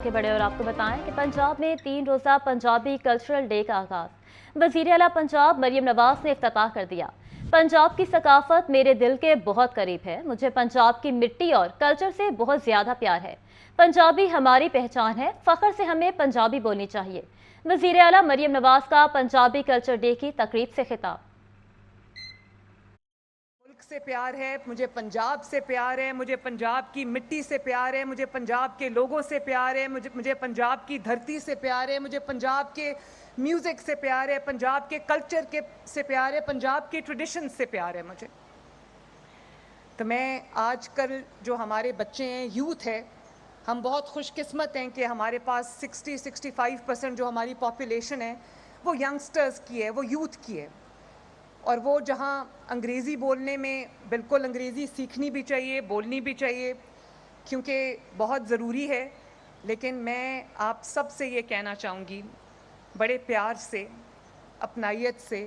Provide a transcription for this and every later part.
आगे बढ़े और आपको बताएं कि पंजाब में 3 रोज़ा पंजाबी कल्चरल डे का आगाज वज़ीर आला पंजाब मरियम नवाज ने इफ्तिताह कर दिया। पंजाब की सकाफत मेरे दिल के बहुत करीब है। मुझे पंजाब की मिट्टी और कल्चर से बहुत ज़्यादा प्यार है। पंजाबी हमारी पहचान है। फ़ख्र से हमें पंजाबी बोलनी चाहिए। वज़ीर आला मरियम नवाज का पंजाबी कल्चर डे की तकरीब से खिताब। से प्यार है, मुझे पंजाब से प्यार है, मुझे पंजाब की मिट्टी से प्यार है, मुझे पंजाब के लोगों से प्यार है, मुझे पंजाब की धरती से प्यार है, मुझे पंजाब के म्यूज़िक से प्यार है, पंजाब के कल्चर के से प्यार है, पंजाब के ट्रेडिशन से प्यार है मुझे। तो मैं आजकल जो हमारे बच्चे हैं, यूथ है, हम बहुत खुशकिस्मत हैं कि हमारे पास 60-65% जो हमारी पॉपुलेशन है वो यंगस्टर्स की है, वो यूथ की है। और वो जहाँ अंग्रेज़ी बोलने में बिल्कुल अंग्रेज़ी सीखनी भी चाहिए, बोलनी भी चाहिए, क्योंकि बहुत ज़रूरी है। लेकिन मैं आप सब से ये कहना चाहूँगी बड़े प्यार से, अपनाइयत से,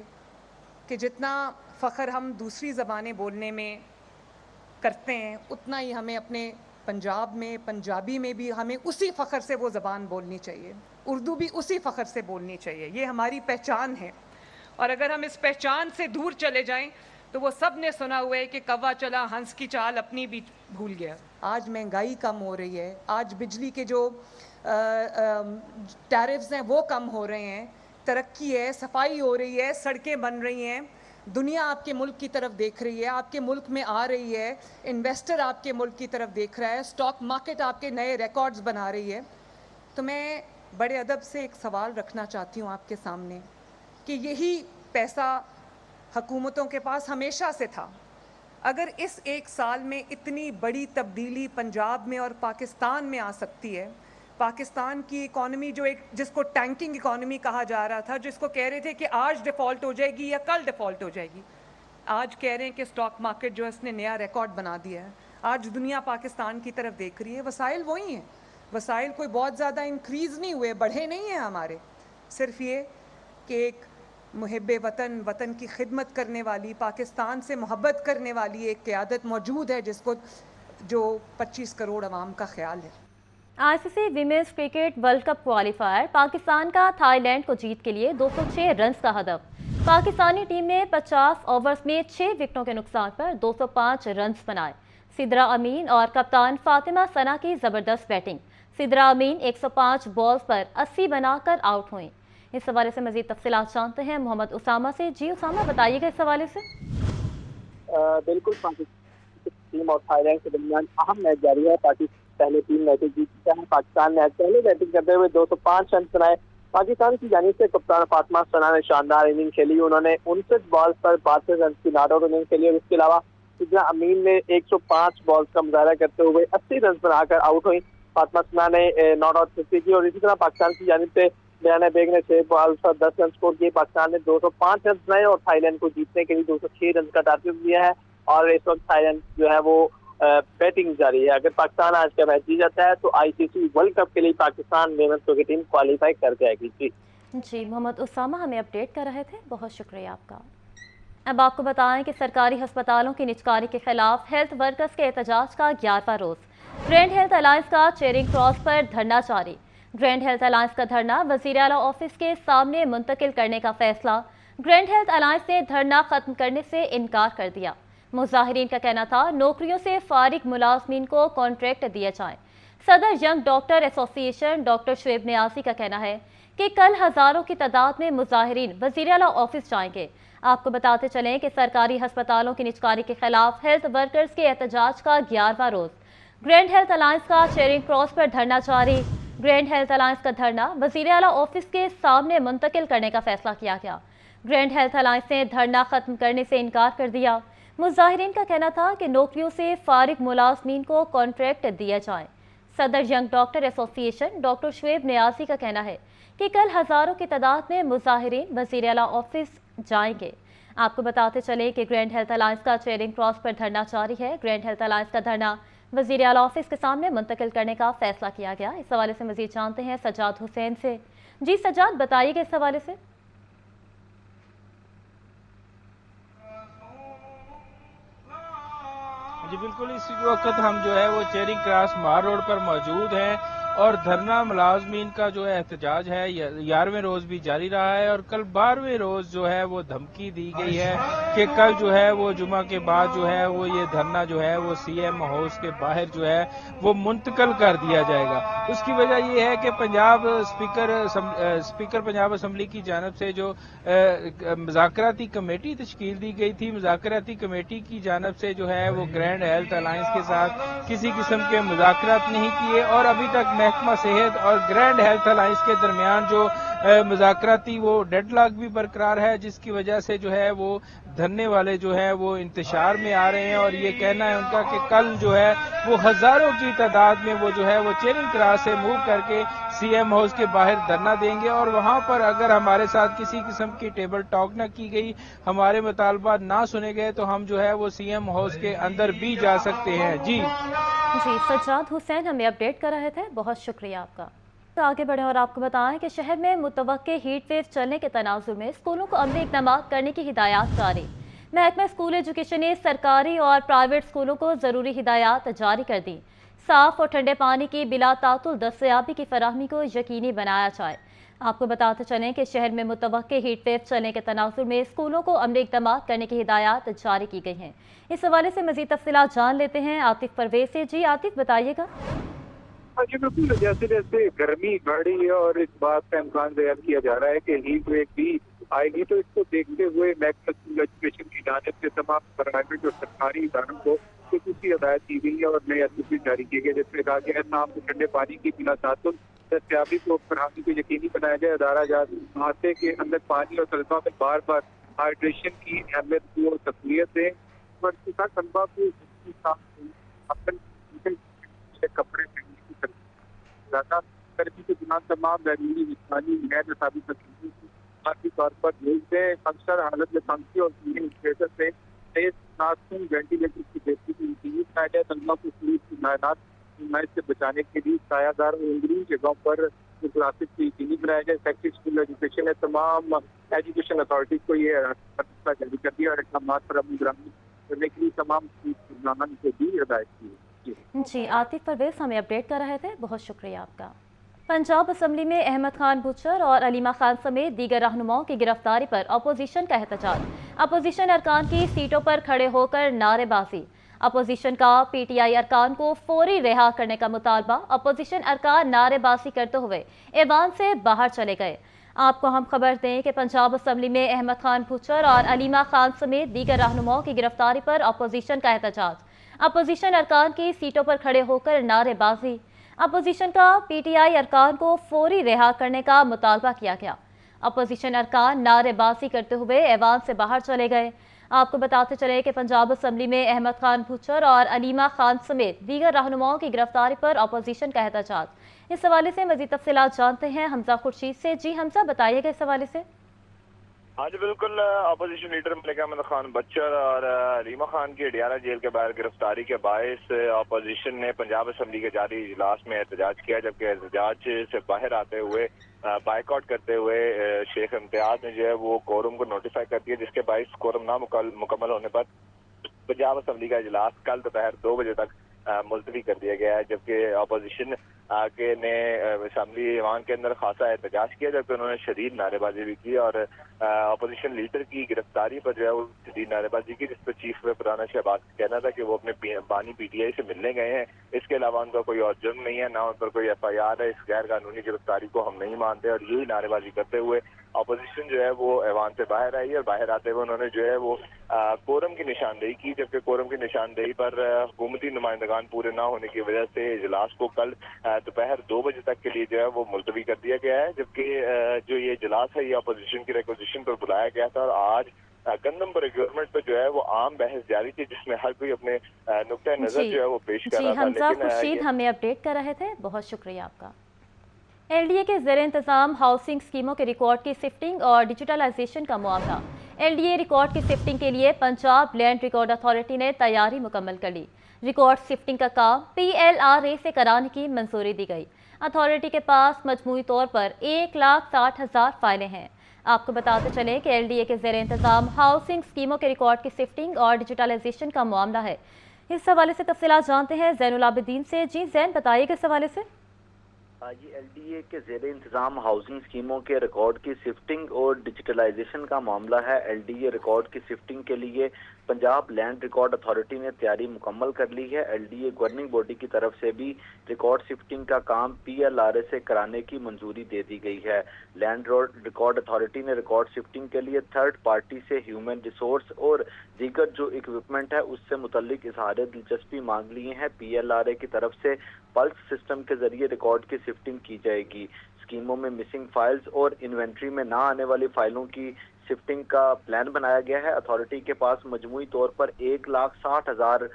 कि जितना फ़ख्र हम दूसरी ज़बानें बोलने में करते हैं उतना ही हमें अपने पंजाब में, पंजाबी में भी हमें उसी फ़ख्र से वो ज़बान बोलनी चाहिए। उर्दू भी उसी फ़ख्र से बोलनी चाहिए। ये हमारी पहचान है। और अगर हम इस पहचान से दूर चले जाएं तो वो सब ने सुना हुआ है कि कौवा चला हंस की चाल अपनी भी भूल गया। आज महंगाई कम हो रही है, आज बिजली के जो टैरिफ्स हैं वो कम हो रहे हैं, तरक्की है, सफाई हो रही है, सड़कें बन रही हैं, दुनिया आपके मुल्क की तरफ देख रही है, आपके मुल्क में आ रही है, इन्वेस्टर आपके मुल्क की तरफ देख रहा है, स्टॉक मार्केट आपके नए रिकॉर्ड्स बना रही है। तो मैं बड़े अदब से एक सवाल रखना चाहती हूँ आपके सामने कि यही पैसा हुकूमतों के पास हमेशा से था। अगर इस एक साल में इतनी बड़ी तब्दीली पंजाब में और पाकिस्तान में आ सकती है, पाकिस्तान की इकॉनमी जो एक जिसको टैंकिंग इकॉनमी कहा जा रहा था, जिसको कह रहे थे कि आज डिफ़ॉल्ट हो जाएगी या कल डिफ़ॉल्ट हो जाएगी, आज कह रहे हैं कि स्टॉक मार्केट जो है उसने नया रिकॉर्ड बना दिया है। आज दुनिया पाकिस्तान की तरफ देख रही है। वसाइल वही हैं, वसाइल कोई बहुत ज़्यादा इंक्रीज़ नहीं हुए, बढ़े नहीं हैं हमारे। सिर्फ ये कि एक मुहिब्बे वतन, वतन की खिदमत करने वाली, पाकिस्तान से मोहब्बत करने वाली एक क़यादत मौजूद है जिसको जो 25 करोड़ अवाम का ख्याल है। ICC women's cricket world cup qualifier Pakistan का थाईलैंड को जीत के लिए 206 रन का हदफ। पाकिस्तानी टीम ने 50 ओवर्स में 6 विकेटों के नुकसान पर 205 रन बनाए। सिद्रा अमीन और कप्तान फातिमा सना की जबरदस्त बैटिंग। सिद्रा अमीन 105 बॉल्स पर 80 बनाकर आउट हुई। इस हवाले से मजीद तफसीलात जानते हैं मोहम्मद उसामा से। जी उसामा, बताइएगा इस हवाले से। बिल्कुल, पाकिस्तान टीम और थाईलैंड के दरमियान अहम मैच जारी है। पाकिस्तान पहले 3 मैचेस जीत चुका है। पाकिस्तान ने आज पहले बैटिंग करते हुए 205 रन बनाए। पाकिस्तान की जानिब से कप्तान फातिमा सना ने शानदार इनिंग खेली। उन्होंने 59 बॉल्स पर 62 रन की नॉट आउट इनिंग खेली। इसके अलावा सिद्रा अमीन ने 105 बॉल्स का मुजाहरा करते हुए 80 रन बनाकर आउट हुई। फातिमा सना ने नॉट आउट 50 की। और इसी तरह पाकिस्तान की जानिब से बयाना बेग ने 6 बॉल्स पर 10 रन स्कोर किए। पाकिस्तान ने 205 रन बनाए और थाईलैंड को जीतने के लिए 206 रन का टारगेट दिया है। और इस वक्त थाईलैंड जो है वो बैटिंग जारी है। अगर पाकिस्तान आज का मैच जीत जाता है तो आईसीसी वर्ल्ड कप के लिए Pakistan women's cricket team qualify कर जाएगी। जी मोहम्मद उसामा हमें अपडेट कर रहे थे, बहुत शुक्रिया आपका। अब आपको बताएं कि सरकारी अस्पतालों की निजकारी के खिलाफ हेल्थ वर्कर्स के एहतजाज का 11वां रोज। ग्रैंड हेल्थ अलायंस का चेयरिंग क्रॉस पर धरना जारी। ग्रैंड हेल्थ अलायंस का धरना वज़ीर आला ऑफिस के सामने मुंतकिल करने का फैसला। ग्रैंड हेल्थ अलायंस ने धरना खत्म करने से इनकार कर दिया। मुजाहिरीन का कहना था नौकरियों से फारिग मुलाजमीन को कॉन्ट्रैक्ट दिया जाए। सदर young doctor association doctor Shoaib Niazi का कहना है कि कल हज़ारों की तादाद में मुजाहिरीन वज़ीर आला ऑफिस जाएंगे। आपको बताते चलें कि सरकारी अस्पतालों की निजकारी के खिलाफ हेल्थ वर्कर्स के एहतजाज का 11वां रोज। ग्रैंड हेल्थ अलायंस का चेयरिंग क्रॉस पर धरना जारी। ग्रैंड हेल्थ अलायंस का धरना वज़ीर आला ऑफिस के सामने मुंतकिल करने का फैसला किया गया। ग्रैंड हेल्थ अलायंस ने धरना खत्म करने से इनकार कर दिया। मुजाहिरीन का कहना था कि नौकरियों से फारिग मुलाजमीन को कॉन्ट्रैक्ट दिया जाए। सदर young doctor association doctor Shoaib Niazi का कहना है कि कल हज़ारों की तादाद में मुजाहिरीन वज़ीर आला ऑफिस जाएंगे। आपको बताते चले कि ग्रैंड हेल्थ अलायंस का चेयरिंग क्रॉस पर धरना जारी है। ग्रैंड हेल्थ अलायंस का धरना वज़ीर आला ऑफिस के सामने मुंतकिल करने का फैसला किया गया। इस हवाले से मजीद जानते हैं सजाद हुसैन से। जी सजाद, बताइएगा इस हवाले से। जी बिल्कुल, इसी वक्त हम जो है वो चेयरिंग क्रॉस मार रोड पर मौजूद हैं اور دھرنا ملازمین کا جو ہے احتجاج ہے 11ویں روز بھی جاری رہا ہے، اور کل 12ویں روز جو ہے وہ دھمکی دی گئی ہے کہ کل جو ہے وہ جمعہ کے بعد جو ہے وہ یہ دھرنا جو ہے وہ سی ایم ہاؤس کے باہر جو ہے وہ منتقل کر دیا جائے گا۔ اس کی وجہ یہ ہے کہ پنجاب اسپیکر پنجاب اسمبلی کی جانب سے جو مذاکراتی کمیٹی تشکیل دی گئی تھی، مذاکراتی کمیٹی کی جانب سے جو ہے وہ گرینڈ ہیلتھ الائنس کے ساتھ کسی قسم کے مذاکرات نہیں کیے، اور ابھی تک محکمہ صحت اور گرینڈ ہیلتھ الائنس کے درمیان جو مذاکراتی وہ ڈیڈ لاک بھی برقرار ہے، جس کی وجہ سے جو ہے وہ دھرنے والے جو ہے وہ انتشار میں آ رہے ہیں، اور یہ کہنا ہے ان کا کہ کل جو ہے وہ ہزاروں کی تعداد میں وہ جو ہے وہ چیرنگ کراس سے موو کر کے سی ایم ہاؤس کے باہر دھرنا دیں گے، اور وہاں پر اگر ہمارے ساتھ کسی قسم کی ٹیبل ٹاک نہ کی گئی، ہمارے مطالبات نہ سنے گئے، تو ہم جو ہے وہ سی ایم ہاؤس کے اندر بھی جا سکتے ہیں۔ جی سجاد حسین ہمیں اپڈیٹ کر رہے تھے، بہت شکریہ آپ کا۔ آگے بڑھیں اور آپ کو بتائیں کہ شہر میں متوقع ہیٹ ویو چلنے کے تناظر میں اسکولوں کو عملی اقدامات کرنے کی ہدایات جاری۔ محکمہ اسکول ایجوکیشن نے سرکاری اور پرائیویٹ اسکولوں کو ضروری ہدایات جاری کر دی۔ صاف اور ٹھنڈے پانی کی بلا تعطل دستیابی کی فراہمی کو یقینی بنایا جائے۔ آپ کو بتاتے چلیں کہ شہر میں متوقع ہیٹ ویو چلنے کے تناظر میں اسکولوں کو عملی اقدامات کرنے کی ہدایات جاری کی گئی ہیں۔ اس حوالے سے مزید تفصیلات جان لیتے ہیں عاطف پرویز سے۔ جی عاطف، بتائیے گا۔ جی بالکل، جیسے جیسے گرمی بڑھ رہی ہے اور اس بات کا امکان ظاہر کیا جا رہا ہے کہ ہیٹ ویو بھی آئے گی، تو اس کو دیکھتے ہوئے محکمہ اسکول ایجوکیشن کی جانب سے تمام پرائیویٹ اور سرکاری اداروں کو خصوصی ہدایت دی گئی ہے اور نئے ایس جاری کیے گئے، جس میں کہا گیا ہے صاف اور ٹھنڈے پانی کی بلا تعطل دستیابی کو فراہمی کو یقینی بنایا جائے۔ ادارہ جات احاطے کے اندر پانی اور طلبہ میں بار بار ہائیڈریشن کی اہمیت کو تقویت دیں، اور طلبہ کو کپڑے زیادہ ترقی کے دوران تمام بیرونی جسمانی غیر نصابی تکلیفوں کی ذاتی طور پر بھیج دیں۔ اکثر حالت میں کھانسی اور سے تیز ناسن وینٹیلیٹر کی بہتری کی یقینی بنایا جائے۔ طلبہ کو خلوص کی نمائش سے بچانے کے لیے سایہ دار اور اندرونی جگہوں پر کلاسز کی یقینی بنایا جائے۔ سیکٹری اسکول ایجوکیشن نے تمام ایجوکیشن اتھارٹیز کو یہ فیصلہ جاری کر دیا اور اقدامات پر عمل درآمد کرنے کے لیے تمام پروگراموں کو بھی ہدایت کی ہے۔ جی عاطف پرویز ہمیں اپڈیٹ کر رہے تھے، بہت شکریہ آپ کا۔ پنجاب اسمبلی میں احمد خان بچر اور علیمہ خان سمیت دیگر رہنماؤں کی گرفتاری پر اپوزیشن کا احتجاج۔ اپوزیشن ارکان کی سیٹوں پر کھڑے ہو کر نعرے بازی۔ اپوزیشن کا پی ٹی آئی ارکان کو فوری رہا کرنے کا مطالبہ۔ اپوزیشن ارکان نعرے بازی کرتے ہوئے ایوان سے باہر چلے گئے۔ آپ کو ہم خبر دیں کہ پنجاب اسمبلی میں احمد خان بچر اور علیمہ خان سمیت دیگر رہنماؤں کی گرفتاری پر اپوزیشن کا احتجاج۔ اپوزیشن ارکان کی سیٹوں پر کھڑے ہو کر نعرے بازی۔ اپوزیشن کا پی ٹی آئی ارکان کو فوری رہا کرنے کا مطالبہ کیا گیا۔ اپوزیشن ارکان نعرے بازی کرتے ہوئے ایوان سے باہر چلے گئے۔ آپ کو بتاتے چلے کہ پنجاب اسمبلی میں احمد خان بچر اور علیمہ خان سمیت دیگر رہنماؤں کی گرفتاری پر اپوزیشن کا احتجاج۔ اس حوالے سے مزید تفصیلات جانتے ہیں حمزہ خورشید سے۔ جی حمزہ، بتائیے گا اس حوالے سے۔ ہاں جی بالکل، opposition leader Malik Ahmad Khan Butcher اور علیمہ خان کی اڈیالہ جیل کے باہر گرفتاری کے باعث اپوزیشن نے پنجاب اسمبلی کے جاری اجلاس میں احتجاج کیا، جبکہ احتجاج سے باہر آتے ہوئے بائیک آؤٹ کرتے ہوئے شیخ امتیاز نے جو ہے وہ کورم کو نوٹیفائی کر دیا، جس کے باعث کورم نہ مکمل ہونے پر پنجاب اسمبلی کا اجلاس کل دوپہر 2 بجے تک ملتوی کر دیا گیا ہے، جبکہ اپوزیشن نے اسمبلی ایوان کے اندر خاصا احتجاج کیا، جبکہ انہوں نے شدید نعرے بازی بھی کی اور اپوزیشن لیڈر کی گرفتاری پر جو ہے وہ شدید نعرے بازی کی، جس پر چیف ویپ رانا شہباز کا کہنا تھا کہ وہ اپنے بانی پی ٹی آئی سے ملنے گئے ہیں، اس کے علاوہ ان کا کوئی اور جرم نہیں ہے، نہ ان پر کوئی ایف آئی آر ہے، اس غیر قانونی گرفتاری کو ہم نہیں مانتے، اور یہی نعرے بازی کرتے ہوئے اپوزیشن جو ہے وہ ایوان سے باہر آئی، اور باہر آتے ہوئے انہوں نے جو ہے وہ کورم کی نشاندہی کی، جبکہ کورم کی نشاندہی پر حکومتی نمائندگان پورے نہ ہونے کی وجہ سے اجلاس کو کل دوپہر 2 بجے تک کے لیے جو ہے وہ ملتوی کر دیا گیا ہے، جبکہ جو یہ اجلاس ہے یہ اپوزیشن کی ریکوزیشن پر بلایا گیا تھا، اور آج گندم پروکیورمنٹ پر جو ہے وہ عام بحث جاری تھی، جس میں ہر کوئی اپنے نقطۂ نظر جو ہے وہ پیش کر رہا تھا۔ حمزہ خورشید ہمیں اپڈیٹ کر رہے تھے، بہت شکریہ آپ کا۔ ایل ڈی اے کے زیر انتظام ہاؤسنگ اسکیموں کے ریکارڈ کی سفٹنگ اور ڈیجیٹلائزیشن کا معاملہ۔ ایل ڈی اے ریکارڈ کی سفٹنگ کے لیے پنجاب لینڈ ریکارڈ اتھارٹی نے تیاری مکمل کر لی۔ ریکارڈ سفٹنگ کا کام پی ایل آر اے سے کرانے کی منظوری دی گئی۔ اتھارٹی کے پاس مجموعی طور پر 1,60,000 فائلیں ہیں۔ آپ کو بتاتے چلیں کہ ایل ڈی اے کے زیر انتظام ہاؤسنگ اسکیموں کے ریکارڈ کی سفٹنگ اور ڈیجیٹلائزیشن کا معاملہ ہے۔ اس حوالے سے تفصیلات جانتے ہیں زین العابدین سے۔ جی زین، بتائیے کہ اس حوالے سے۔ جی ایل ڈی اے کے زیر انتظام ہاؤسنگ اسکیموں کے ریکارڈ کی شفٹنگ اور ڈیجیٹلائزیشن کا معاملہ ہے۔ ایل ڈی اے ریکارڈ کی شفٹنگ کے لیے پنجاب لینڈ ریکارڈ اتھارٹی نے تیاری مکمل کر لی ہے۔ L D A governing body کی طرف سے بھی ریکارڈ شفٹنگ کا کام پی ایل آر اے سے کرانے کی منظوری دے دی گئی ہے۔ لینڈ ریکارڈ اتھارٹی نے ریکارڈ شفٹنگ کے لیے تھرڈ پارٹی سے ہیومن ریسورس اور دیگر جو اکوپمنٹ ہے اس سے متعلق اظہار دلچسپی مانگ لیے ہیں۔ پی ایل آر اے کی طرف سے پلس سسٹم کے ذریعے ریکارڈ کی شفٹنگ کی جائے گی۔ اسکیموں میں مسنگ فائلز اور انوینٹری میں نہ آنے والی فائلوں کی شفٹنگ کا پلان بنایا گیا ہے۔ اتھارٹی کے پاس مجموعی طور پر 1,60,000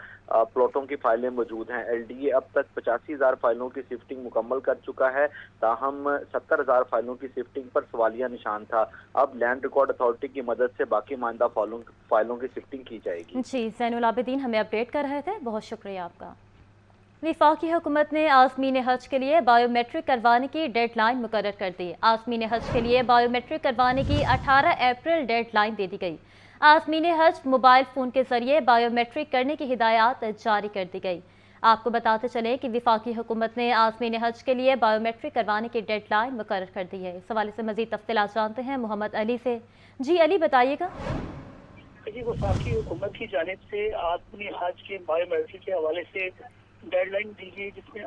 پلاٹوں کی فائلیں موجود ہیں۔ ایل ڈی اے اب تک 85,000 فائلوں کی شفٹنگ مکمل کر چکا ہے، تاہم 70,000 فائلوں کی شفٹنگ پر سوالیہ نشان تھا۔ اب لینڈ ریکارڈ اتھارٹی کی مدد سے باقی ماندہ فائلوں کی شفٹنگ کی جائے گی۔ جی زین العابدین ہمیں اپڈیٹ کر رہے تھے، بہت شکریہ آپ کا۔ وفاقی حکومت نے عازمین حج کے لیے بائیو میٹرک کروانے کی ڈیڈ لائن مقرر کر دی۔ عازمین حج کے لیے بائیو میٹرک کروانے کی 18 اپریل ڈیڈ لائن دے دی گئی۔ عازمین حج موبائل فون کے ذریعے بائیو میٹرک کرنے کی ہدایات جاری کر دی گئی۔ آپ کو بتاتے چلیں کہ وفاقی حکومت نے عازمین حج کے لیے بائیو میٹرک کروانے کی ڈیڈ لائن مقرر کر دی ہے۔ اس حوالے سے مزید تفصیلات جانتے ہیں محمد علی سے۔ جی علی بتائیے گا۔ جی وفاقی حکومت کی جانب سے عازمین حج کے بائیو میٹرک کے حوالے سے ڈیڈ لائن دی گئی، جس میں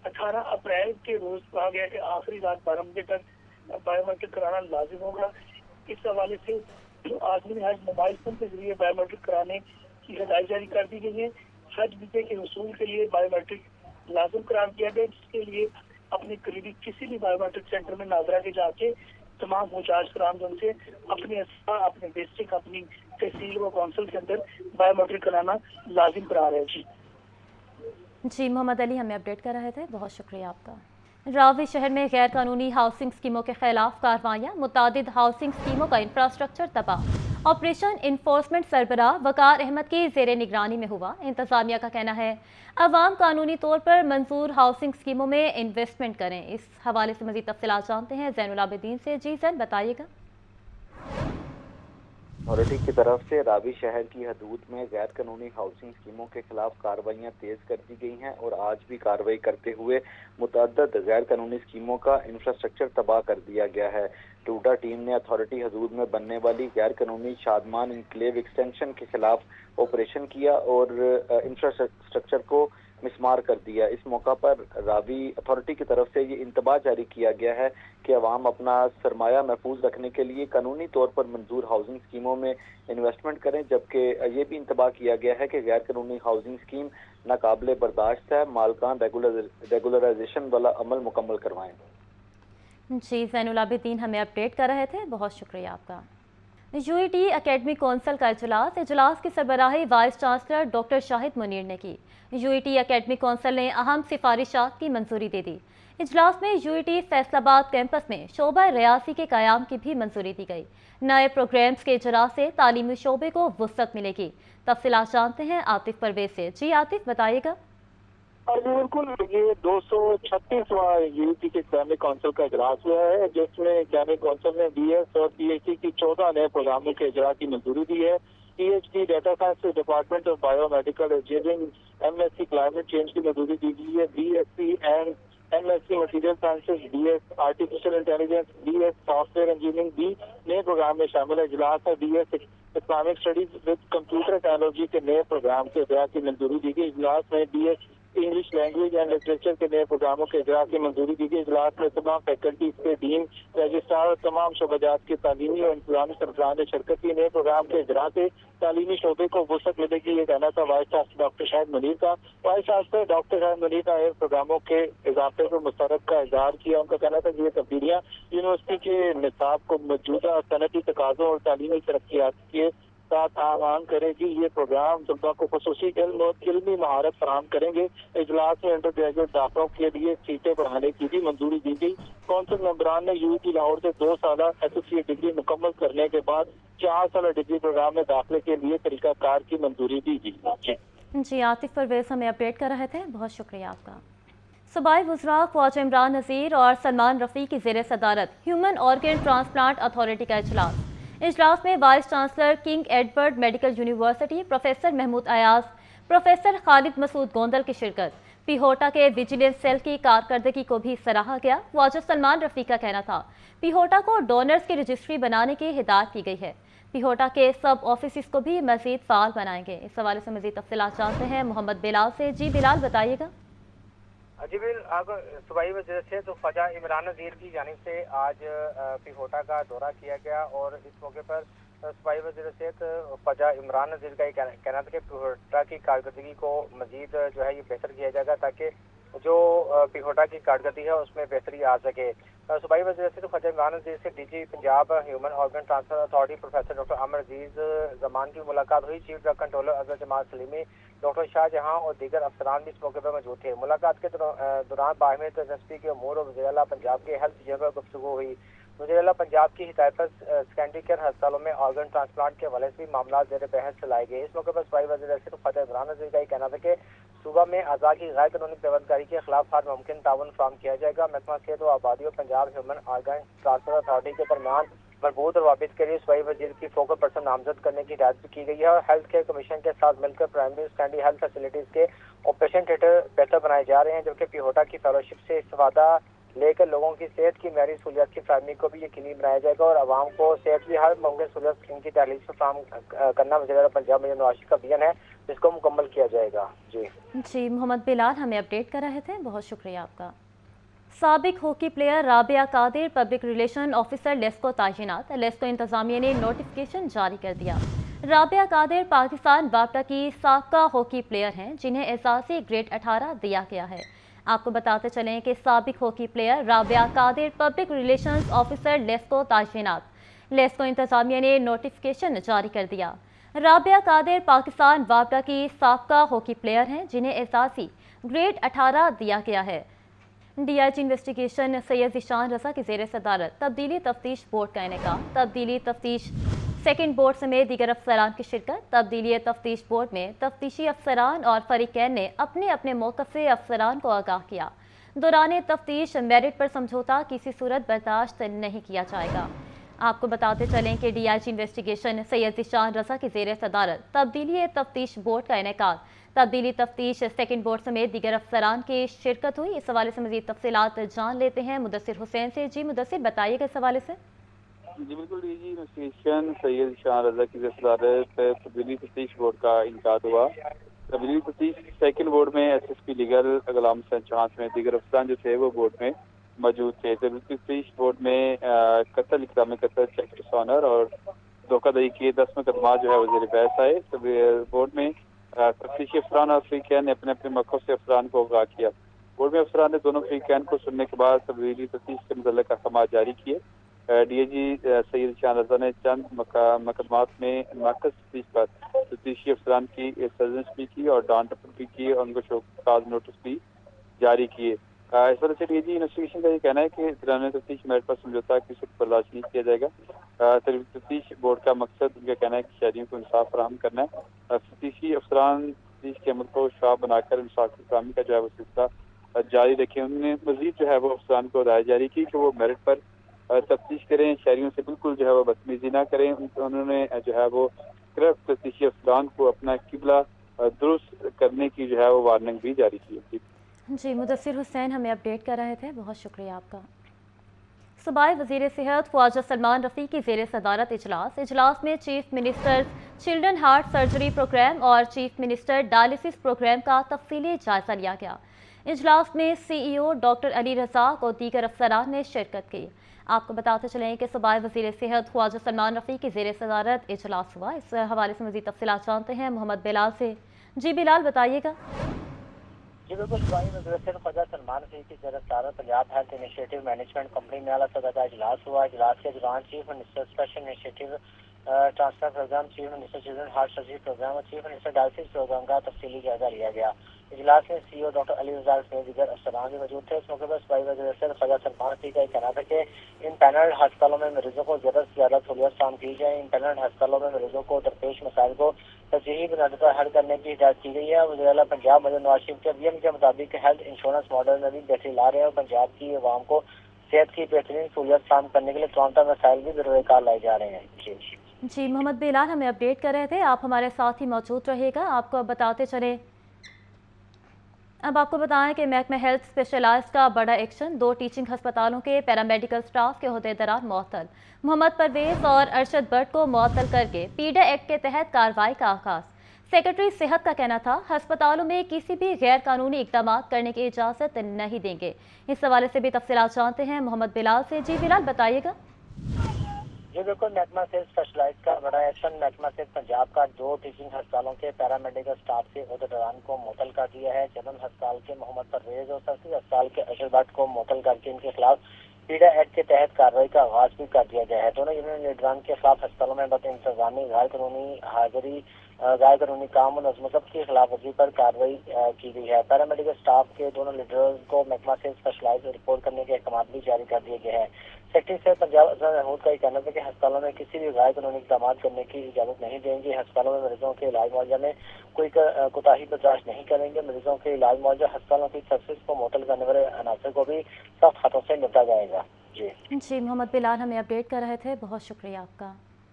18 اپریل کے روز کہا گیا کہ آخری رات 12 بجے تک بائیو میٹرک کرانا لازم ہوگا۔ اس حوالے سے عازمین حج موبائل فون کے ذریعے بائیو میٹرک کرانے کی ہدایت جاری کر دی گئی ہے۔ حج ویزے کے حصول کے لیے بائیو میٹرک لازم قرار دیا گیا، جس کے لیے اپنے قریبی کسی بھی بائیو میٹرک سینٹر میں ناظرہ کے جا کے تمام مجاز کرام ان سے اپنے اسبا، اپنے ڈسٹرکٹ، اپنی تحصیل و کونسل کے اندر بائیو میٹرک کرانا لازم قرار ہے۔ جی محمد علی ہمیں اپڈیٹ کر رہے تھے، بہت شکریہ آپ کا۔ راوی شہر میں غیر قانونی ہاؤسنگ اسکیموں کے خلاف کارروائیاں، متعدد ہاؤسنگ اسکیموں کا انفراسٹرکچر تباہ۔ آپریشن انفورسمنٹ سربراہ وقار احمد کی زیر نگرانی میں ہوا۔ انتظامیہ کا کہنا ہے عوام قانونی طور پر منظور ہاؤسنگ اسکیموں میں انویسٹمنٹ کریں۔ اس حوالے سے مزید تفصیلات جانتے ہیں زین العابدین سے۔ جی زین بتائیے گا۔ اتھارٹی کی طرف سے راوی شہر کی حدود میں غیر قانونی ہاؤسنگ اسکیموں کے خلاف کارروائیاں تیز کر دی گئی ہیں اور آج بھی کارروائی کرتے ہوئے متعدد غیر قانونی اسکیموں کا انفراسٹرکچر تباہ کر دیا گیا ہے۔ ٹوڈا ٹیم نے اتھارٹی حدود میں بننے والی غیر قانونی شادمان انکلیو ایکسٹینشن کے خلاف آپریشن کیا اور انفراسٹرکچر کو مسمار کر دیا۔ اس موقع پر راوی اتھارٹی کی طرف سے یہ انتباہ جاری کیا گیا ہے کہ عوام اپنا سرمایہ محفوظ رکھنے کے لیے قانونی طور پر منظور ہاؤسنگ اسکیموں میں انویسٹمنٹ کریں، جبکہ یہ بھی انتباہ کیا گیا ہے کہ غیر قانونی ہاؤسنگ اسکیم ناقابل برداشت ہے، مالکان ریگولرائزیشن والا عمل مکمل کروائیں۔ جی زین العابدین ہمیں اپڈیٹ کر رہے تھے، بہت شکریہ آپ کا۔ U E T academy council کا اجلاس کی سربراہی وائس چانسلر ڈاکٹر شاہد منیر نے کی۔ U E T academy council نے اہم سفارشات کی منظوری دے دی۔ اجلاس میں یو ای ٹی فیصل آباد کیمپس میں شعبہ ریاضی کے قیام کی بھی منظوری دی گئی۔ نئے پروگرامز کے اجرا سے تعلیمی شعبے کو وسعت ملے گی۔ تفصیلات جانتے ہیں عاطف پرویز سے۔ جی عاطف بتائیے گا۔ بالکل، یہ 236واں یو ٹی کے اکیڈمک کونسل کا اجلاس ہوا ہے، جس میں اکیڈمک کونسل نے بی ایس اور پی ایچ ڈی کی 14 نئے پروگراموں کے اجرا کی منظوری دی ہے۔ P H D data science department of biomedical engineering, M S C climate change کی منظوری دی گئی ہے۔ B S C and M S C material sciences, B S artificial intelligence, B S software engineering بھی نئے programme میں شامل ہے۔ اجلاس میں بی ایس Islamic studies with computer technology کے نئے پروگرام کے اجرا کی منظوری دی گئی۔ اجلاس میں بی S English language and literature کے نئے پروگراموں کے اجرا کی منظوری دی گئی۔ اجلاس میں تمام فیکلٹیز کے ڈین، رجسٹرار اور تمام شعبہ جات کے تعلیمی اور انتظامی سربراہان نے شرکت کی۔ نئے پروگرام کے اجرا سے تعلیمی شعبے کو وسعت ملے گی، یہ کہنا تھا وائس چانسلر ڈاکٹر شاہد منیر کا۔ وائس چانسلر ڈاکٹر شاہد منیر کا ان پروگراموں کے اضافے پر مسرت کا اظہار کیا۔ ان کا کہنا تھا کہ یہ تبدیلیاں یونیورسٹی کے نصاب کو موجودہ صنعتی تقاضوں اور تعلیمی ترقیات کے ساتھ آہنگ کرے گی۔ یہ پروگرام طلباء کو خصوصی علم اور علمی مہارت فراہم کریں گے۔ اجلاس میں انڈر گریجویٹ داخلوں کے لیے سیٹیں بڑھانے کی بھی منظوری دی گئی۔ کونسل ممبران نے یو ٹی لاہور سے 2 سالہ ایسوسیٹ ڈگری مکمل کرنے کے بعد 4 سالہ ڈگری پروگرام میں داخلے کے لیے طریقہ کار کی منظوری دی گئی۔ جی عاطف پرویز ہمیں اپڈیٹ کر رہے تھے، بہت شکریہ آپ کا۔ صوبائی وزراء خواجہ عمران نذیر اور سلمان رفیع کی زیر صدارت ہیومن آرگن ٹرانسپلانٹ اتھارٹی کا اجلاس میں vice chancellor King Edward Medical University professor Mahmood Ayaz, professor Khalid Masood Gondal کی شرکت۔ पिहोटा के विजिलेंस सेल की कारकर्दगी को भी सराहा गया। ख्वाजा सलमान रफ़ी का कहना था पिहोटा को डोनर्स की रजिस्ट्री बनाने की हिदायत की गई है। पिहोटा के सब ऑफिस को भी मजीद फाल बनाएंगे। इस हवाले से मजीद तफसीलात जानते हैं मोहम्मद बिलाल से। जी बिलाल, बताइएगा। जी बिल, अब सूबाई वज़ीर से तो ख्वाजा इमरान नज़ीर की जानिब से आज पिहोटा का दौरा किया गया और इस मौके पर सूबाई वज़ीर से ख्वाजा इमरान नज़ीर का ये कहना था कि पिहोटा की कारकर्दगी को मजीद जो है ये बेहतर किया जाएगा ताकि जो पिहोटा की कारकर्दगी है उसमें बेहतरी आ सके। सूबाई वज़ीर से ख्वाजा इमरान नज़ीर से DG Punjab human organ transfer authority professor doctor Amer Aziz Zaman की मुलाकात हुई। Chief drug controller Azhar Jamal Saleemi, doctor Shahjahan और दीगर अफसरान भी इस मौके पर मौजूद थे। मुलाकात के दौरान बाहिर दिलचस्पी के अमूर और वज़ीर आला पंजाब के हेल्थ विजन पर गुफ्तगू हुई। वज़ीर आला पंजाब की हिदायत पर सेकेंडरी केयर अस्पतालों में ऑर्गन ट्रांसप्लांट के हवाले से भी मामला ज़ेर बहस चलाए गए। इस मौके पर सूबाई वज़ीर से ख्वाजा इमरान नज़ीर का ये कहना था कि सूबा में आज़ा की गैर कानूनी दस्तकारी के खिलाफ हर मुमकिन ताउन फराहम किया जाएगा। महकमा सेहत व आबादी और Punjab human organ transfer authority के दरमियान मजबूत रवाबित के लिए सूबाई वज़ीर की फोकल पर्सन नामजद करने की हिदायत भी की गई है और हेल्थ केयर कमीशन के साथ मिलकर प्राइमरी और सेकेंडरी हेल्थ फैसिलिटीज़ के ऑपरेशन थिएटर बेहतर बनाए जा रहे हैं, जबकि पिहोटा की फेलोशिप से इस्तेफादा लेकर लोगों की सेहत की मयारी सहूलियत की फराहमी को भी यकीनी बनाया जाएगा और आवाम को सेहत की हर मुमकिन सहूलियत इनकी तहलील से फराहम करना वज़ीर पंजाब मजीद नवाज शरीफ का अभियान है, जिसको मुकम्मल किया जाएगा। जी मोहम्मद बिलाल हमें अपडेट कर रहे थे, बहुत शुक्रिया आपका। साबिक hockey player Rabia Qadir public relation officer LESCO तैनात। लेस्को इंतजामिया ने नोटिफिकेशन जारी कर दिया। राबिया कादिर पाकिस्तान बाप्टा की साबका हॉकी प्लेयर हैं जिन्हें एहसासी ग्रेड 18 दिया गया है। आपको बताते चलें कि साबिक hockey player Rabia Qadir public relations officer LESCO तैनात। लेस्को इंतजामिया ने नोटिफिकेशन जारी कर दिया। राबिया कादिर पाकिस्तान बाप्टा की साबका हॉकी प्लेयर हैं जिन्हें एहसासी ग्रेड 18 दिया गया है। DIG इन्वेस्टिगेशन सैयद ज़ीशान रज़ा की ज़ेर सदारत तब्दीली तफ्तीश बोर्ड का इनेकाम। तब्दीली तफ्तीश सेकंड बोर्ड समेत दीगर अफसरान की शिरकत। तब्दीली तफ्तीश बोर्ड में तफ्तीशी अफसरान और फरीकैन ने अपने अपने मौक़िफ़ से अफसरान को आगाह किया। दौरान तफ्तीश मेरिट पर समझौता किसी सूरत बर्दाश्त नहीं किया जाएगा। आपको बताते चलें कि DIG इन्वेस्टिगेशन सैयद ज़ीशान रज़ा की ज़ेर सदारत तब्दीली तफ्तीश बोर्ड का इनेकाम। तब्दीली तफ्तीश सेकंड बोर्ड समेत दीगर अफसरान की शिरकत हुई। इस हवाले से मज़ीद तफसीलात जान लेते हैं मुदस्सिर हुसैन से। जी मुदस्सिर, बताइएगा इस हवाले से। जी बिल्कुल, डीजी इन्वेस्टिगेशन सैयद ज़ीशान रज़ा की सदारत तब्दीली तफ्तीश बोर्ड का इनकाद हुआ। तब्दीली तफ्तीश सेकंड बोर्ड में SSP लीगल गुलाम हुसैन चौहान समेत दीगर अफसरान जो थे वो बोर्ड में मौजूद थे। तब्दीली तफ्तीश बोर्ड में कत्ल, इक़दाम कत्ल, चेक डिसऑनर और धोखाधड़ी के 10 मुकदमा जो है वो ज़ेर बहस आए। तो बोर्ड में तफ्तीशी अफसरान और फरीकैन ने अपने अपने मौक़िफ़ से अफसरान को आगाह किया। बोर्ड में अफसरान ने दोनों फरीकैन को सुनने के बाद तब्दीली तफ्तीश के मुतल्लिक़ अहकाम जारी किए। DIG सैयद ज़ीशान रज़ा ने चंद मुकदमात में नाक़िस तफ्तीश पर तफ्तीशी अफसरान की सर्जन्स भी की और डांट भी की और उनको शोकसाज नोटिस भी जारी किए। इस वजह से DIG इन्वेस्टिगेशन का ये कहना है कि दौरान तफ्तीश मेरिट पर समझौता किसी को बर्दाश्त नहीं किया जाएगा। तफ्तीश बोर्ड का मकसद उनका कहना है कि शहरियों को इंसाफ फराहम करना है। तफ्तीशी अफसरान तफ्तीश के अमल को शाह बनाकर इंसाफ की फराहमी का जो है वो सिलसिला जारी रखें। उन्होंने मजीद जो है वो अफसरान को हिदायत जारी की कि वो मेरिट पर तफ्तीश करें, शहरियों से बिल्कुल जो है वो बदतमीजी ना करें। उन्होंने जो है वो सिर्फ तफ्तीशी अफसरान को अपना किबला दुरुस्त करने की जो है वो वार्निंग भी जारी की। जी मुदस्सिर हुसैन हमें अपडेट कर रहे थे, बहुत शुक्रिया आपका। सूबाई वज़ीर सेहत ख्वाजा सलमान रफ़ी की ज़ेर सदारत इजलास में chief minister children heart surgery programme और चीफ मिनिस्टर डायलिसिस प्रोग्राम का तफसीली जायजा लिया गया। इजलास में CEO डॉक्टर अली रज़ाक और दीगर अफसरान ने शिरकत की। आपको बताते चलें कि सूबाई वज़ीर सेहत ख्वाजा सलमान रफ़ी की ज़ेर सदारत इजलास हुआ। इस हवाले से मज़ीद तफसीलात जानते हैं मोहम्मद बिलाल से। जी बिलाल, बताइएगा। जी बिल्कुल, सूबाई वज़ीर सेहत ख्वाजा सलमान रफ़ी की ज़ेर सदारत Punjab health initiative management company में आला सदर का इजलास हुआ। इजलास के दौरान chief minister special initiative transfer programme, chief minister children heart surgery programme और चीफ मिनिस्टर डायलिसिस प्रोग्राम का तफसीली जायजा लिया गया। इजलास में CEO डॉक्टर अली रज़ाक समेत दीगर अफसरान भी मौजूद थे। इस मौके पर सूबाई वज़ीर सेहत ख्वाजा सलमान रफ़ी का कहना था कि इन पैनल अस्पतालों में मरीजों को ज़्यादा से ज़्यादा सहूलियत फराहम की जाए। इन पैनल अस्पतालों में मरीजों को दरपेश मसाइल को तरजीही बुनियाद पर हल करने की हिदायत की गई है। वज़ीर आला पंजाब मजीद नवाज शरीफ के अभियान के मुताबिक हेल्थ इंश्योरेंस मॉडल में भी बेहतरी ला रहे हैं और पंजाब की आवाम को सेहत की बेहतरीन सहूलियत फराहम करने के लिए तमाम मसाइल भी ज़रूर लाए जा रहे हैं। जी मोहम्मद बिलाल हमें अपडेट कर रहे थे, आप हमारे साथ ही मौजूद रहेगा। आपको अब बताते चले अब आपको बताएं कि महकमा हेल्थ स्पेशलाइज्ड का बड़ा एक्शन, 2 टीचिंग हस्पतालों के पैरामेडिकल स्टाफ के अहदेदारान मुअत्तल। मोहम्मद परवेज और अरशद भट्ट को मुअत्तल करके पीडा एक्ट के तहत कार्रवाई का आगाज। सेक्रेटरी सेहत का कहना था अस्पतालों में किसी भी गैर कानूनी इकदाम करने की इजाज़त नहीं देंगे। इस हवाले से भी तफसीलात जानते हैं मोहम्मद बिलाल से। जी बिलाल, बताइएगा। जी बिल्कुल, महकमा सेहत स्पेशलाइज का बड़ा एक्शन। महकमा सेहत पंजाब का 2 टीचिंग अस्पतालों के पैरामेडिकल स्टाफ के अहदेदारान को मुअत्तल कर दिया है। जनरल अस्पताल के मोहम्मद परवेज और सरकारी अस्पताल के अरशद भट्ट को मुअत्तल करके इनके खिलाफ पीडा एक्ट के तहत कार्रवाई का आगाज भी कर दिया गया है। दोनों यूनियन लीडरान के खिलाफ अस्पतालों में बदइंतजामी, गैर कानूनी हाजिरी, गैर कानूनी काम और नज़्म के खिलाफ वर्जी पर कार्रवाई की गई है। पैरामेडिकल स्टाफ के दोनों लीडर्स को महकमा से स्पेशलाइज रिपोर्ट करने के अहकाम भी जारी कर दिए गए हैं। सेक्रेटरी से पंजाब अजहर महमूद का ये कहना था कि अस्पतालों में किसी भी गैर कानूनी इकदाम करने की इजाजत नहीं देंगे। अस्पतालों में मरीजों के इलाज मुआवजा में कोई कोताही बर्दाश्त नहीं करेंगे। मरीजों के इलाज मुआवजा अस्पतालों की सर्विस को मुअत्तल करने वाले अनासर को भी सख्त हाथों से निपटा जाएगा। जी मोहम्मद बिलाल हमें अपडेट कर रहे थे, बहुत शुक्रिया आपका।